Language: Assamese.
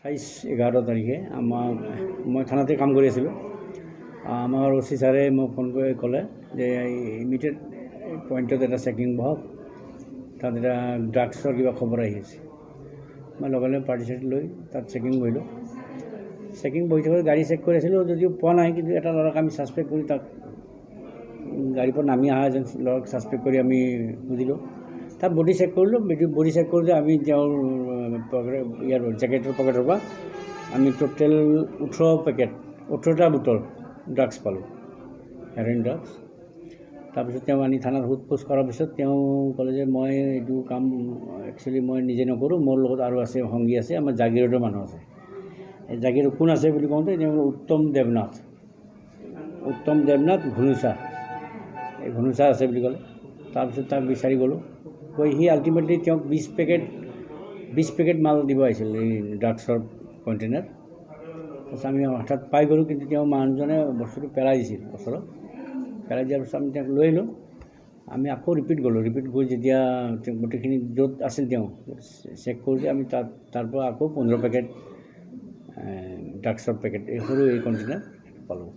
28-11 তাৰিখে মই থানাতে কাম কৰি আছিলোঁ। আমাৰ অ' চি ছাৰে মোক ফোন কৰি ক'লে যে ইমিডিয়েট পইণ্টত এটা চেকিং বহক, তাত এটা ড্ৰাগছৰ কিবা খবৰ আহি আছে। মই লগে লগে পাৰ্টি চাৰ্টি লৈ তাত চেকিং বহিলোঁ। চেকিং বহি থাকোঁতে গাড়ী চেক কৰি আছিলোঁ, যদিও পোৱা নাই, কিন্তু এটা ল'ৰাক আমি ছাছপেক্ট কৰি তাক গাড়ীৰ পৰা নামি অহা এজন ল'ৰাক ছাছপেক্ট কৰি আমি সুধিলোঁ। তাত বডি চেক কৰিলোঁ। বডি চেক কৰোঁতে আমি তেওঁৰ ইয়াৰ জেকেটৰ পকেটৰ পৰা আমি টোটেল 18টা বোটল ড্ৰাগছ পালোঁ, হেৰইন ড্ৰাগছ। তাৰপিছত তেওঁ আনি থানাত সোধ-পোছ কৰাৰ পিছত তেওঁ ক'লে যে মই এইটো কাম একচুৱেলি মই নিজে নকৰোঁ, মোৰ লগত আৰু আছে, সংগী আছে, আমাৰ জাগিৰোডৰ মানুহ আছে। এই জাগিৰোড কোন আছে বুলি কওঁতে তেওঁ উত্তম দেৱনাথ ঘুনুচা, এই ঘুনুচা আছে বুলি ক'লে। তাৰপিছত তাক বিচাৰি গ'লোঁ, গৈ সি আল্টিমেটলি তেওঁক 20 পেকেট মাল দিব আহিছিল, এই ড্ৰাগছৰ কণ্টেইনাৰ। তাৰপিছত আমি হঠাৎ পাই গ'লোঁ, কিন্তু তেওঁ মানুহজনে বস্তুটো পেলাই দিছিল ওচৰত। পেলাই দিয়াৰ পিছত আমি তেওঁক লৈ আহিলোঁ। আমি আকৌ ৰিপিট গৈ যেতিয়া তেওঁ গোটেইখিনি য'ত আছিল তেওঁ চেক কৰোঁতে আমি তাৰ পৰা আকৌ 15 পেকেট ড্ৰাগছৰ পেকেট, এই সৰু এই কণ্টেইনাৰ পালোঁ।